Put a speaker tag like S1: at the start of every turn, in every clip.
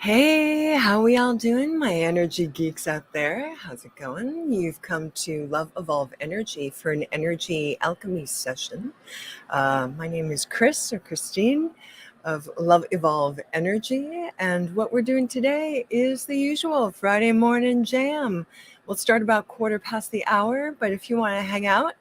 S1: Hey, how we all doing, my energy geeks out there? How's it going? You've come to Love Evolve Energy for an energy alchemy session. My name is Chris or Chrystine of Love Evolve Energy, and what we're doing today is the usual Friday morning jam. We'll start about quarter past the hour, but if you want to hang out,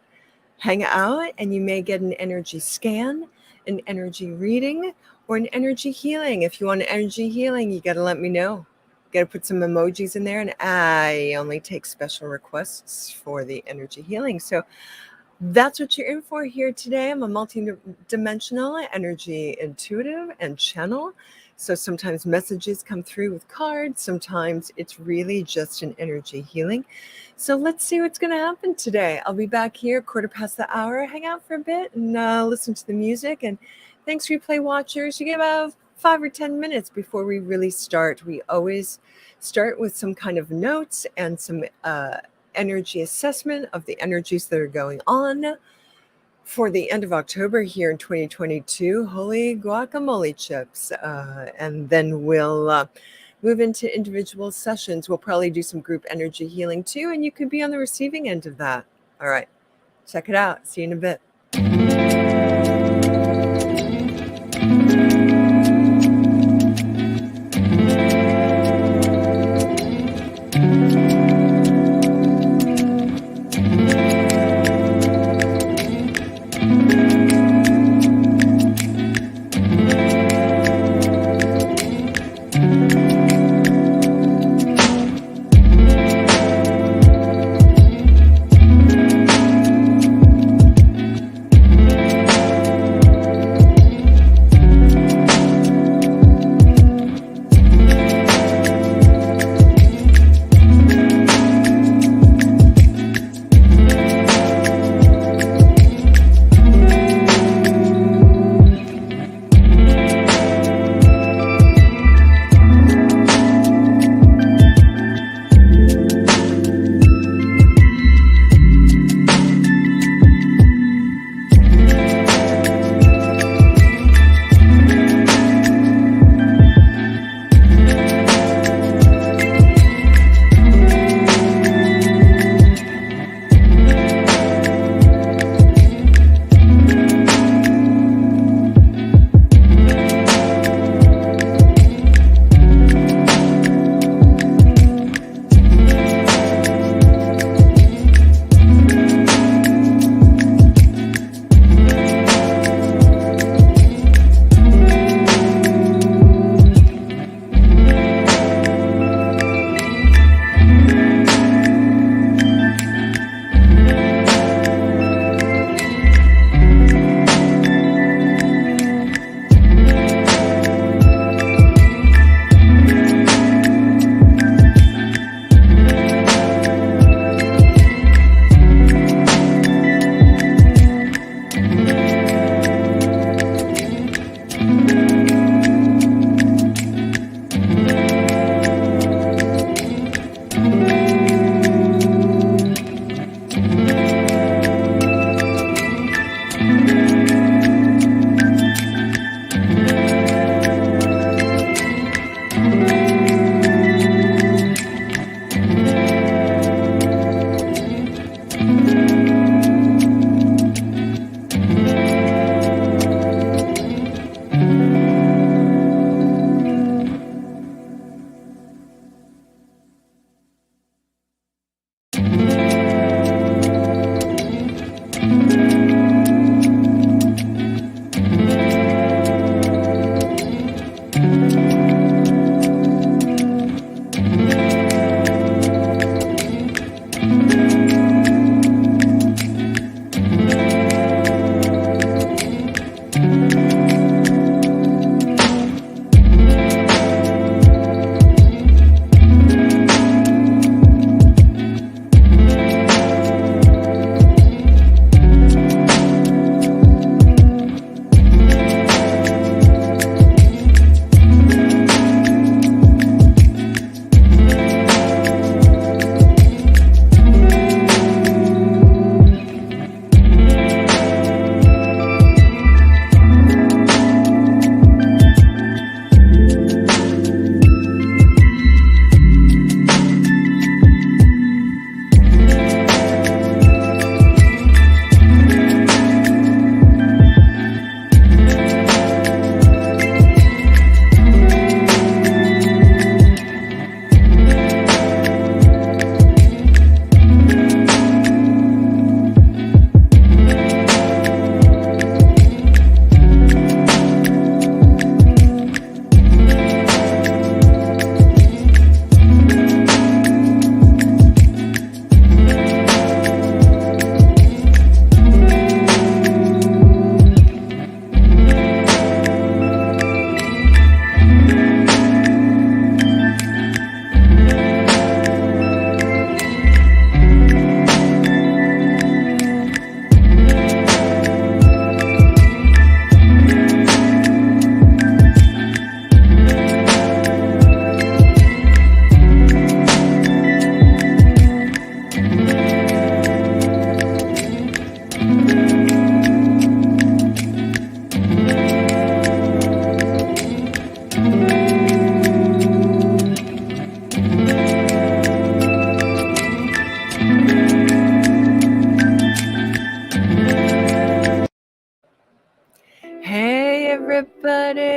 S1: and you may get an energy scan, an energy reading, or an energy healing. If you want an energy healing, you got to let me know. Got to put some emojis in there, and I only take special requests for the energy healing. So that's what you're in for here today. I'm a multi-dimensional energy intuitive and channel. So sometimes messages come through with cards. Sometimes it's really just an energy healing. So let's see what's going to happen today. I'll be back here quarter past the hour. Hang out for a bit and listen to the music. And thanks, replay watchers. You get about 5 or 10 minutes before we really start. We always start with some kind of notes and some energy assessment of the energies that are going on for the end of October here in 2022. Holy guacamole chips. And then we'll move into individual sessions. We'll probably do some group energy healing too, and you could be on the receiving end of that. All right, check it out. See you in a bit.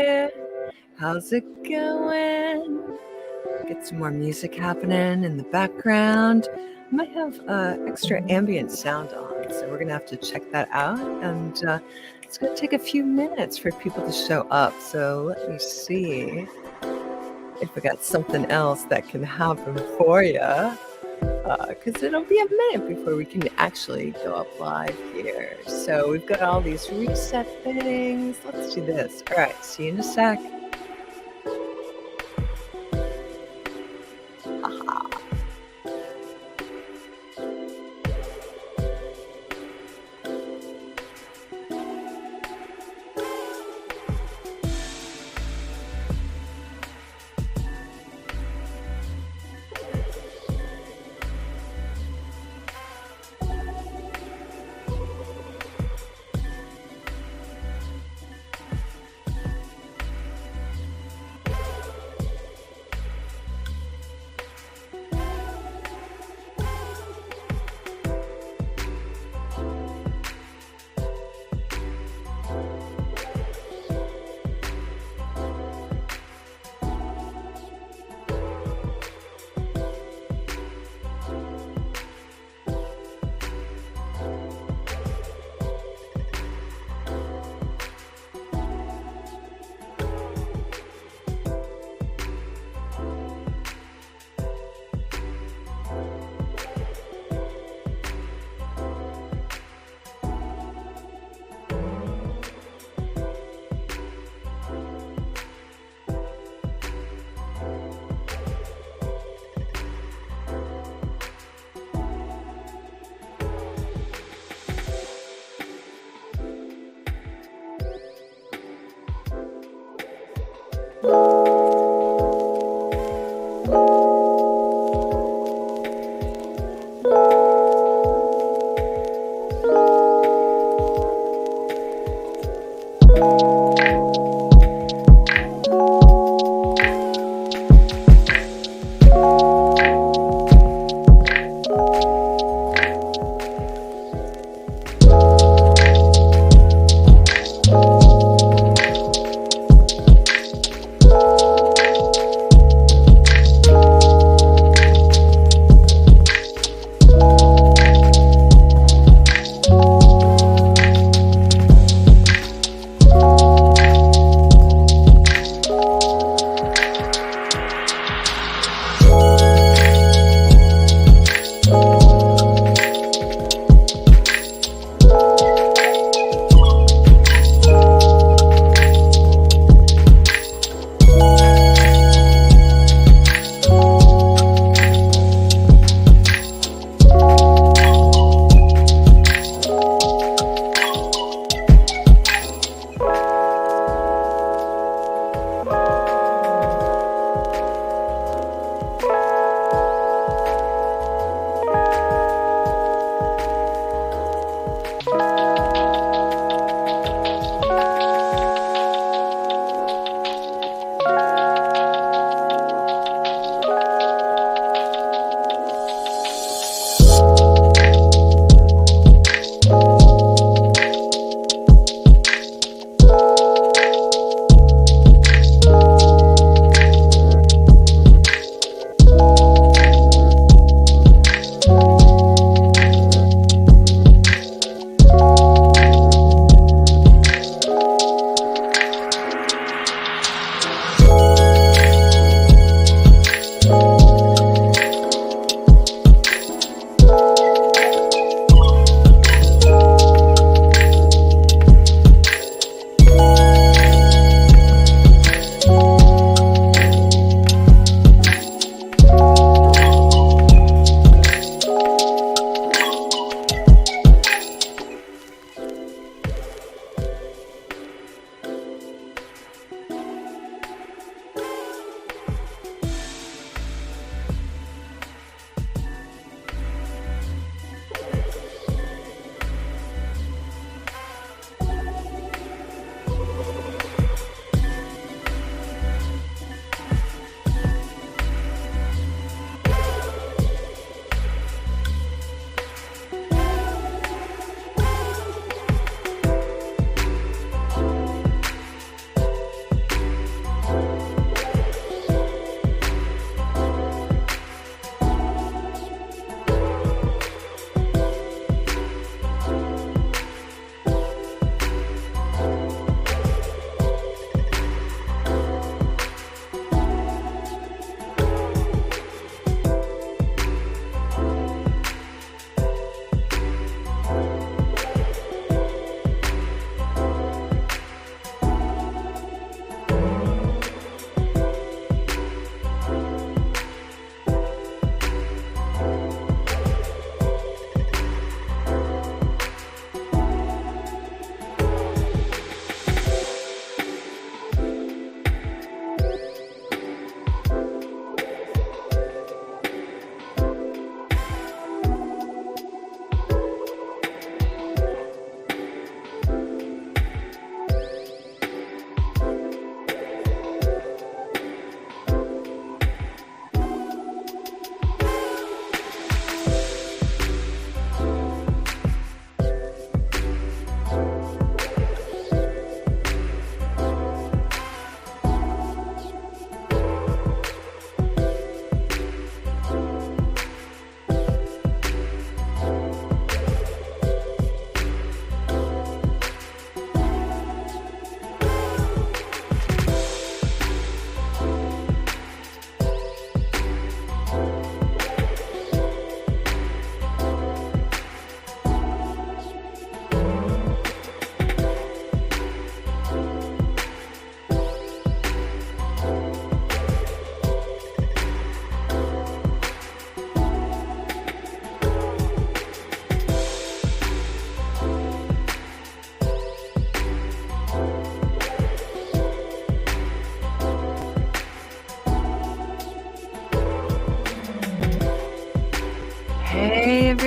S1: there. How's it going? Get some more music happening in the background. I might have extra ambient sound on, so we're gonna have to check that out. And it's gonna take a few minutes for people to show up. So let me see if we got something else that can happen for you. Because it'll be a minute before we can actually go up live here. So we've got all these reset things. Let's do this. All right, see you in a sec. Aha.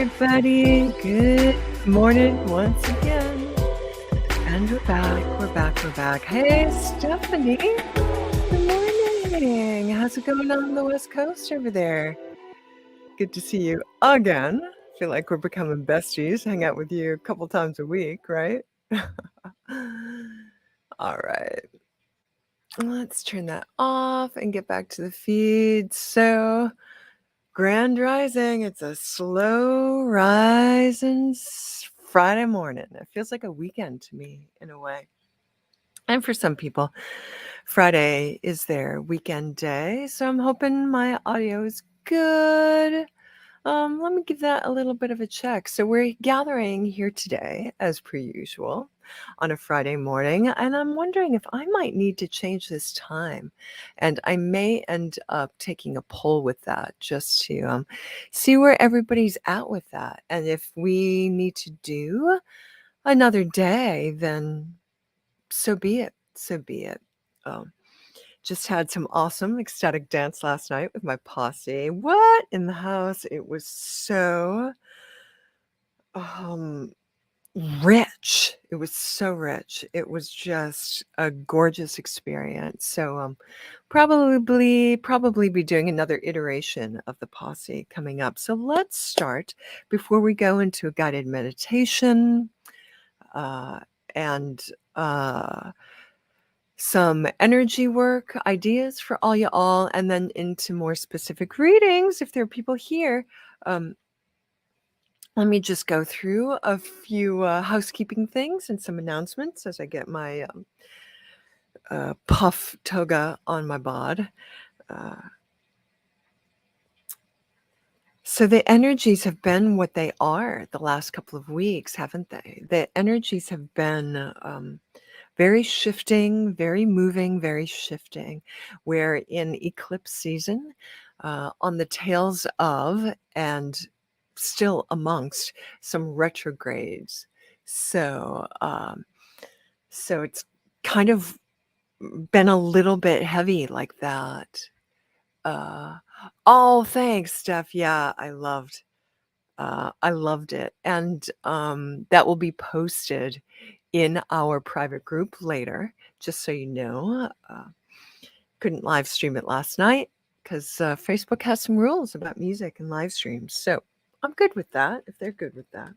S1: everybody. Good morning once again. And we're back. We're back. We're back. Hey, Stephanie. Good morning. How's it going on the West Coast over there? Good to see you again. Feel like we're becoming besties. Hang out with you a couple times a week, right? All right. Let's turn that off and get back to the feed. So, Grand Rising. It's a slow rising Friday morning. It feels like a weekend to me in a way. And for some people, Friday is their weekend day. So I'm hoping my audio is good. Let me give that a little bit of a check. So we're gathering here today, as per usual, on a Friday morning, and I'm wondering if I might need to change this time. And I may end up taking a poll with that just to see where everybody's at with that. And if we need to do another day, then so be it. So be it. Just had some awesome ecstatic dance last night with my posse. What in the house? It was so rich. It was so rich. It was just a gorgeous experience. So probably be doing another iteration of the posse coming up. So let's start before we go into a guided meditation and some energy work ideas for all y'all, and then into more specific readings if there are people here. Let me just go through a few housekeeping things and some announcements as I get my puff toga on my bod. So the energies have been what they are the last couple of weeks, haven't they? The energies have been very shifting, very moving, very shifting. We're in eclipse season, on the tails of and still amongst some retrogrades. So it's kind of been a little bit heavy like that. Oh, thanks, Steph. Yeah, I loved it. And that will be posted in our private group later, just so you know. Couldn't live stream it last night because Facebook has some rules about music and live streams. So I'm good with that if they're good with that.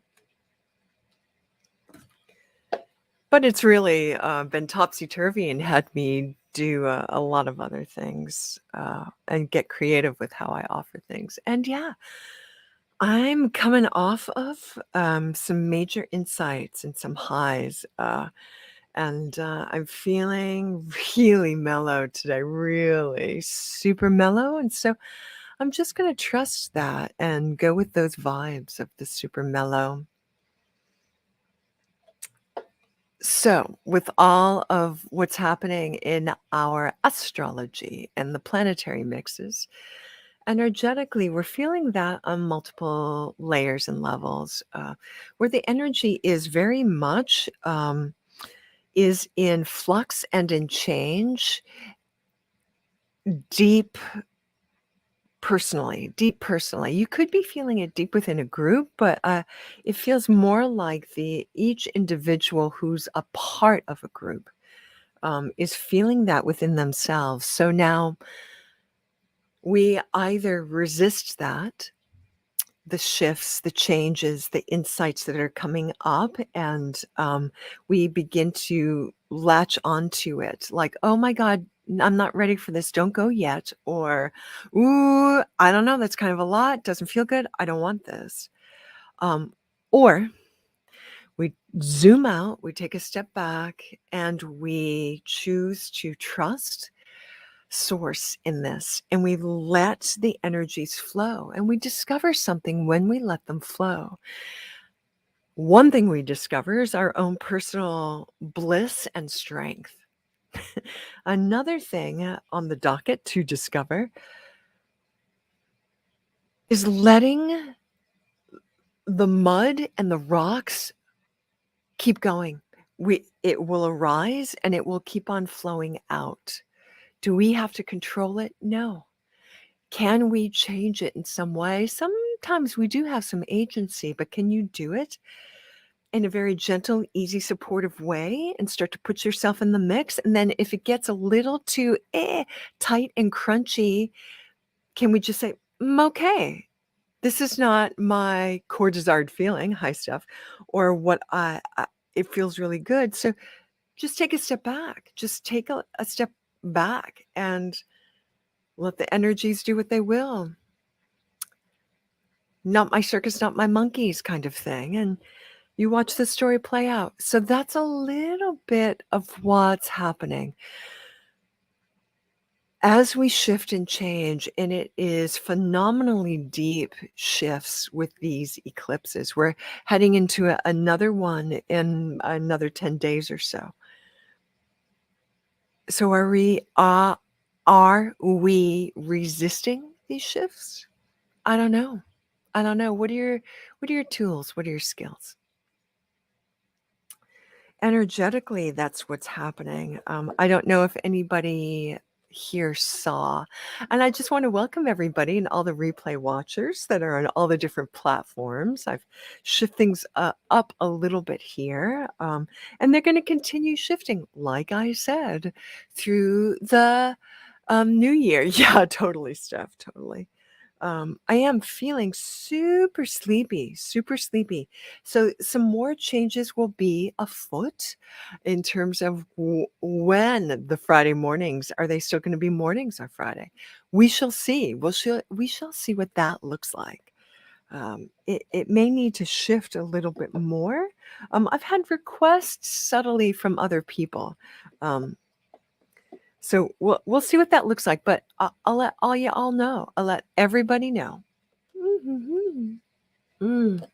S1: But it's really been topsy-turvy and had me do a lot of other things and get creative with how I offer things. And yeah, I'm coming off of some major insights and some highs. And I'm feeling really mellow today, really super mellow. And so I'm just going to trust that and go with those vibes of the super mellow. So, with all of what's happening in our astrology and the planetary mixes, energetically, we're feeling that on multiple layers and levels, where the energy is very much is in flux and in change, deep personally. You could be feeling it deep within a group, but it feels more like each individual who's a part of a group is feeling that within themselves. So now we either resist that, the shifts, the changes, the insights that are coming up, and we begin to latch onto it like, oh my God, I'm not ready for this. Don't go yet. Or, ooh, I don't know. That's kind of a lot. Doesn't feel good. I don't want this. Or we zoom out, we take a step back, and we choose to trust source in this, and we let the energies flow, and we discover something when we let them flow. One thing we discover is our own personal bliss and strength. Another thing on the docket to discover is letting the mud and the rocks keep going. It will arise and it will keep on flowing out. Do we have to control it? No. Can we change it in some way? Sometimes we do have some agency, but can you do it in a very gentle, easy, supportive way and start to put yourself in the mix? And then if it gets a little too tight and crunchy, can we just say, okay, this is not my core desired feeling, high stuff, or what it feels really good. So just take a step back. Just take a step back and let the energies do what they will. Not my circus, not my monkeys kind of thing. And you watch the story play out. So that's a little bit of what's happening as we shift and change, and it is phenomenally deep shifts with these eclipses. We're heading into another one in another 10 days or so. So are we resisting these shifts? I don't know. What are your tools? What are your skills? Energetically, that's what's happening. I don't know if anybody here saw, and I just want to welcome everybody and all the replay watchers that are on all the different platforms. I've shift things up a little bit here, and they're going to continue shifting, like I said, through the new year. Yeah, totally, Steph, totally. I am feeling super sleepy, super sleepy. So some more changes will be afoot in terms of when the Friday mornings are they still going to be mornings on Friday? We shall see. We shall see what that looks like. It may need to shift a little bit more. I've had requests subtly from other people. So we'll see what that looks like, but I'll let all you all know. I'll let everybody know. Mm.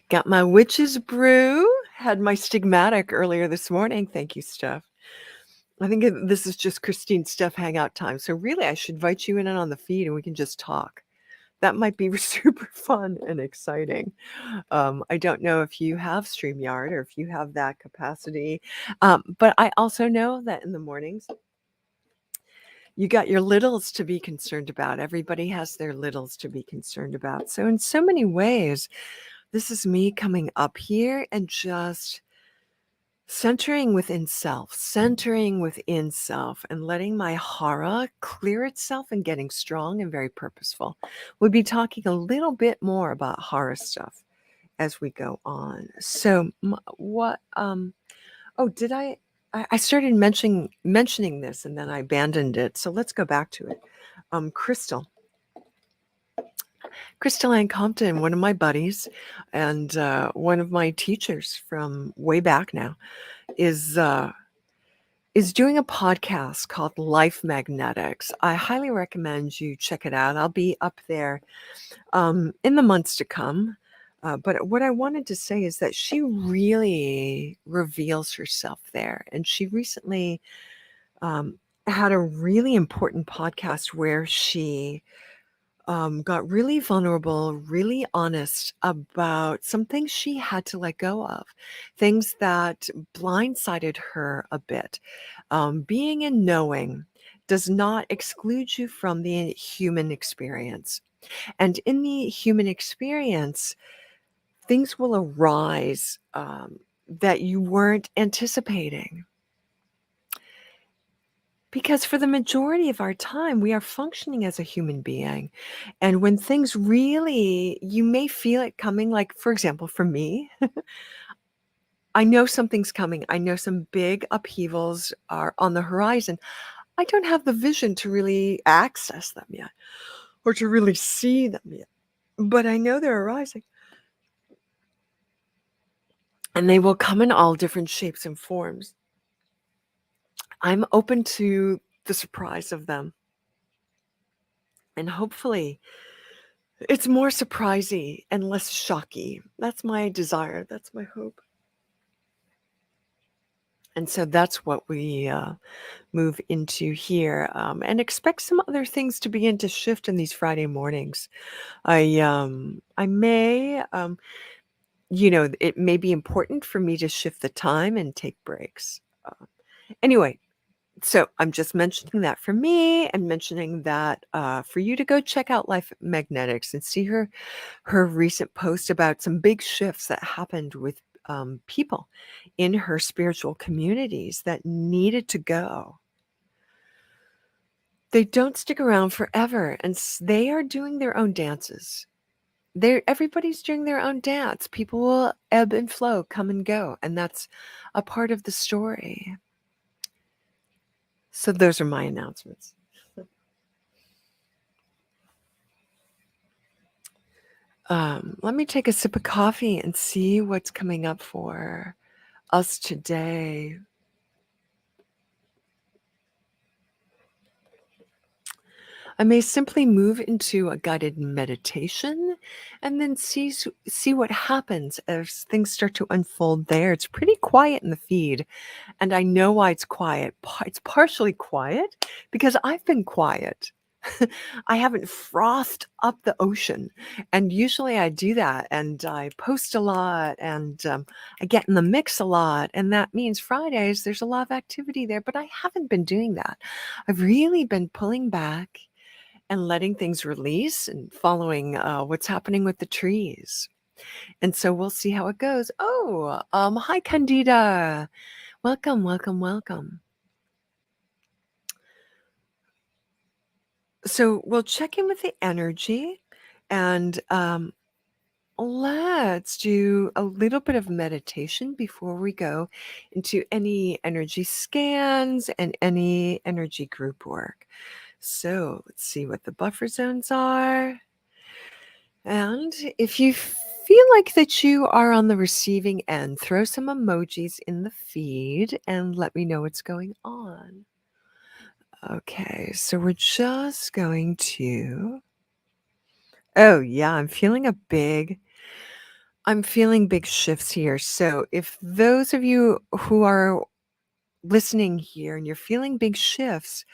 S1: Got my witch's brew. Had my stigmatic earlier this morning. Thank you, Steph. I think this is just Chrystine Steph hangout time. So really, I should invite you in on the feed and we can just talk. That might be super fun and exciting. I don't know if you have StreamYard or if you have that capacity, but I also know that in the mornings, you got your littles to be concerned about. Everybody has their littles to be concerned about. So in so many ways, this is me coming up here and just centering within self, and letting my hara clear itself and getting strong and very purposeful. We'll be talking a little bit more about hara stuff as we go on. So did I started mentioning this and then I abandoned it. So let's go back to it. Crystal Ann Compton, one of my buddies and one of my teachers from way back now, is doing a podcast called Life Magnetics. I highly recommend you check it out. I'll be up there in the months to come. But what I wanted to say is that she really reveals herself there. And she recently had a really important podcast where she got really vulnerable, really honest about some things she had to let go of, things that blindsided her a bit. Being and knowing does not exclude you from the human experience. And in the human experience, things will arise that you weren't anticipating. Because for the majority of our time, we are functioning as a human being. And when things really, you may feel it coming, like, for example, for me, I know something's coming. I know some big upheavals are on the horizon. I don't have the vision to really access them yet or to really see them yet. But I know they're arising. And they will come in all different shapes and forms. I'm open to the surprise of them. And hopefully, it's more surprising and less shocky. That's my desire. That's my hope. And so that's what we move into here, and expect some other things to begin to shift in these Friday mornings. I may, it may be important for me to shift the time and take breaks. Anyway, So I'm just mentioning that for me and mentioning that for you to go check out Life Magnetics and see her recent post about some big shifts that happened with people in her spiritual communities that needed to go. They don't stick around forever, and they are doing their own dances. Everybody's doing their own dance. People will ebb and flow, come and go, and that's a part of the story. So those are my announcements. Let me take a sip of coffee and see what's coming up for us today. I may simply move into a guided meditation and then see what happens as things start to unfold there. It's pretty quiet in the feed, and I know why it's quiet. It's partially quiet because I've been quiet. I haven't frothed up the ocean, and usually I do that, and I post a lot, and I get in the mix a lot, and that means Fridays there's a lot of activity there, but I haven't been doing that. I've really been pulling back and letting things release and following what's happening with the trees. And so we'll see how it goes. Oh, hi, Candida. Welcome, welcome, welcome. So we'll check in with the energy and let's do a little bit of meditation before we go into any energy scans and any energy group work. So let's see what the buffer zones are. And if you feel like that you are on the receiving end, throw some emojis in the feed and let me know what's going on. Okay, so we're just going to. Oh, yeah, I'm feeling big shifts here. So if those of you who are listening here and you're feeling big shifts,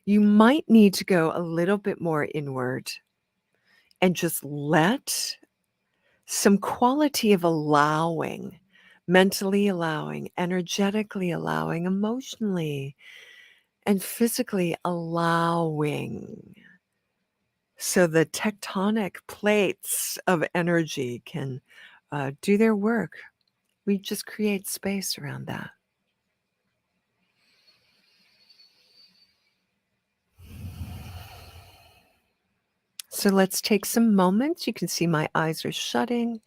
S1: you might need to go a little bit more inward and just let some quality of allowing, mentally allowing, energetically allowing, emotionally and physically allowing. So the tectonic plates of energy can do their work. We just create space around that. So let's take some moments. You can see my eyes are shutting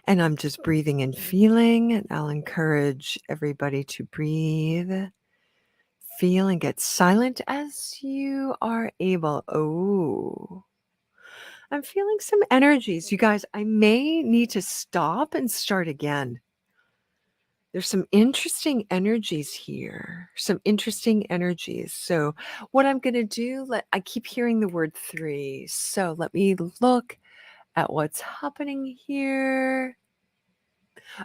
S1: and I'm just breathing and feeling. And I'll encourage everybody to breathe, feel, and get silent as you are able. Oh, I'm feeling some energies. You guys, I may need to stop and start again. There's some interesting energies here. Some interesting energies. So what I'm going to do, I keep hearing the word 3. So let me look at what's happening here.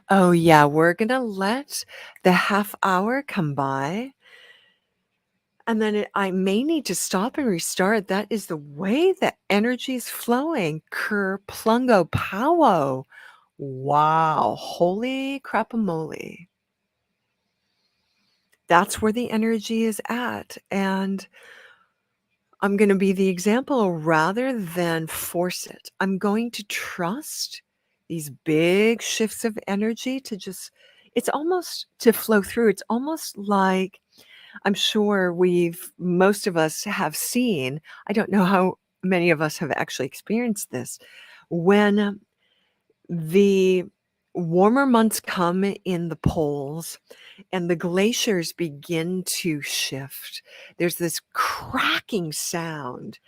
S1: Oh yeah, we're going to let the half hour come by. And then I may need to stop and restart. That is the way that energy is flowing. Ker plungo powo. Wow. Holy crapamole. That's where the energy is at. And I'm going to be the example rather than force it. I'm going to trust these big shifts of energy to just, it's almost to flow through. It's almost like I'm sure most of us have seen, I don't know how many of us have actually experienced this, when the warmer months come in the poles and the glaciers begin to shift. There's this cracking sound,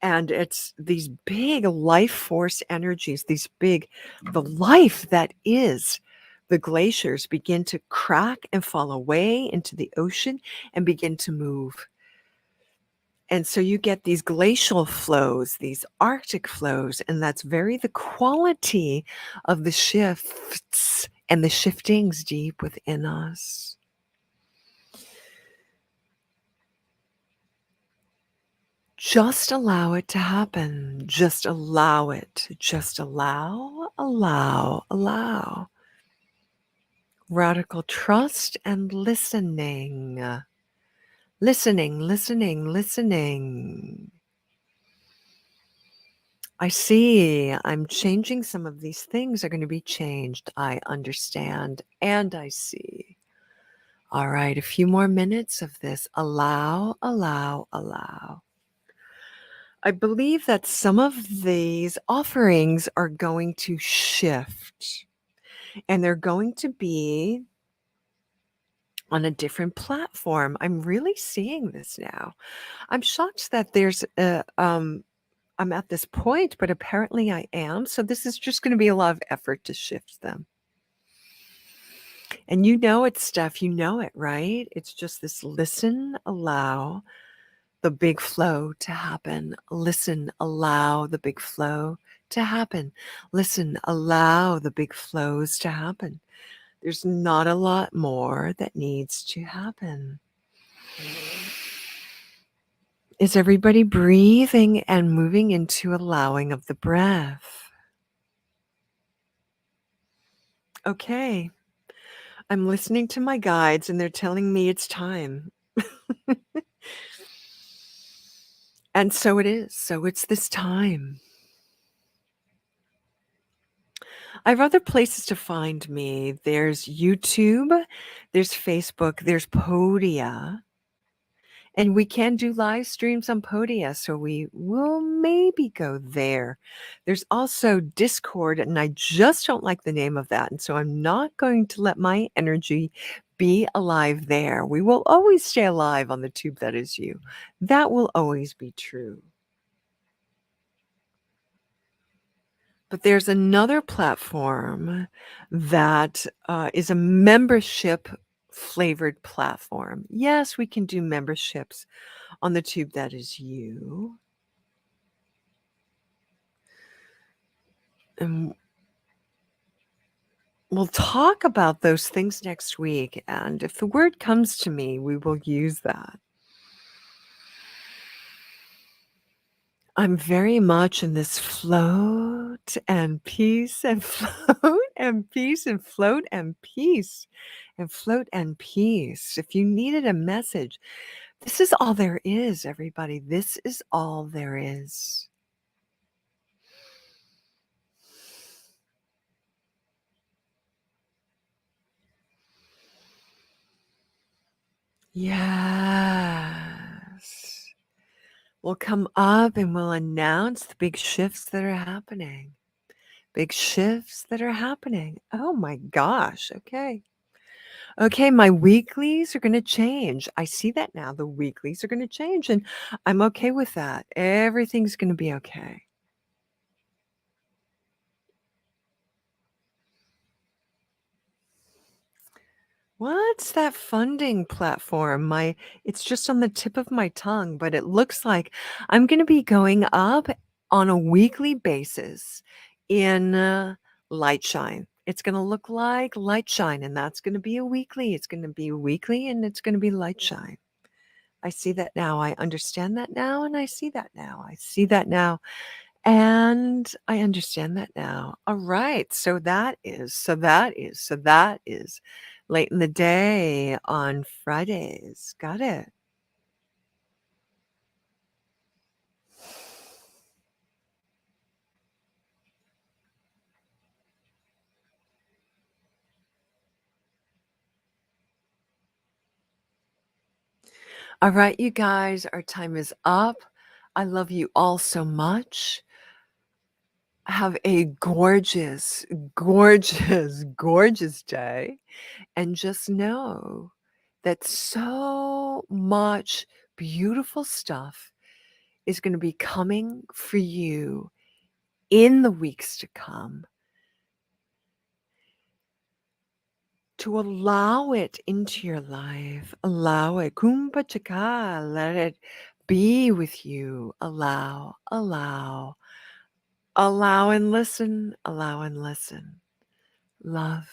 S1: and it's these big life force energies, the life that is the glaciers begin to crack and fall away into the ocean and begin to move. And so you get these glacial flows, these Arctic flows, and that's the quality of the shifts and the shiftings deep within us. Just allow it to happen. Just allow it. Just allow, allow, allow. Radical trust and listening. Listening, listening, listening. I see. I'm changing some of these things are going to be changed. I understand and I see. All right, a few more minutes of this. Allow, allow, allow. I believe that some of these offerings are going to shift and they're going to be on a different platform. I'm really seeing this now. I'm shocked that I'm at this point, but apparently I am. So this is just going to be a lot of effort to shift them. And you know it, Steph, you know it, right? It's just this listen, allow the big flow to happen. Listen, allow the big flow to happen. Listen, allow the big flows to happen. There's not a lot more that needs to happen. Is everybody breathing and moving into allowing of the breath? Okay. I'm listening to my guides and they're telling me it's time. And so it is. So it's this time. I have other places to find me. There's YouTube, there's Facebook, there's Podia. And we can do live streams on Podia, so we will maybe go there. There's also Discord, and I just don't like the name of that. And so I'm not going to let my energy be alive there. We will always stay alive on the tube that is you. That will always be true. But there's another platform that is a membership flavored platform. Yes, we can do memberships on the tube that is you. And we'll talk about those things next week. And if the word comes to me, we will use that. I'm very much in this float and peace and float and peace and float and peace and float and peace. If you needed a message, this is all there is, everybody. This is all there is. Yes. We'll come up and we'll announce the big shifts that are happening. Big shifts that are happening. Oh my gosh. Okay. Okay, my weeklies are going to change. I see that now. The weeklies are going to change, and I'm okay with that. Everything's going to be okay. What's that funding platform? It's just on the tip of my tongue, but it looks like I'm going to be going up on a weekly basis in light shine. It's going to look like light shine, and that's going to be a weekly. It's going to be weekly, and it's going to be light shine. I see that now. I understand that now, and I see that now. I see that now, and I understand that now. All right. So that is late in the day on Fridays. Got it. All right, you guys, our time is up. I love you all so much. Have a gorgeous, gorgeous, gorgeous day. And just know that so much beautiful stuff is going to be coming for you in the weeks to come. To allow it into your life, allow it, kumbha chaka, let it be with you. Allow, allow, allow and listen, allow and listen. Love.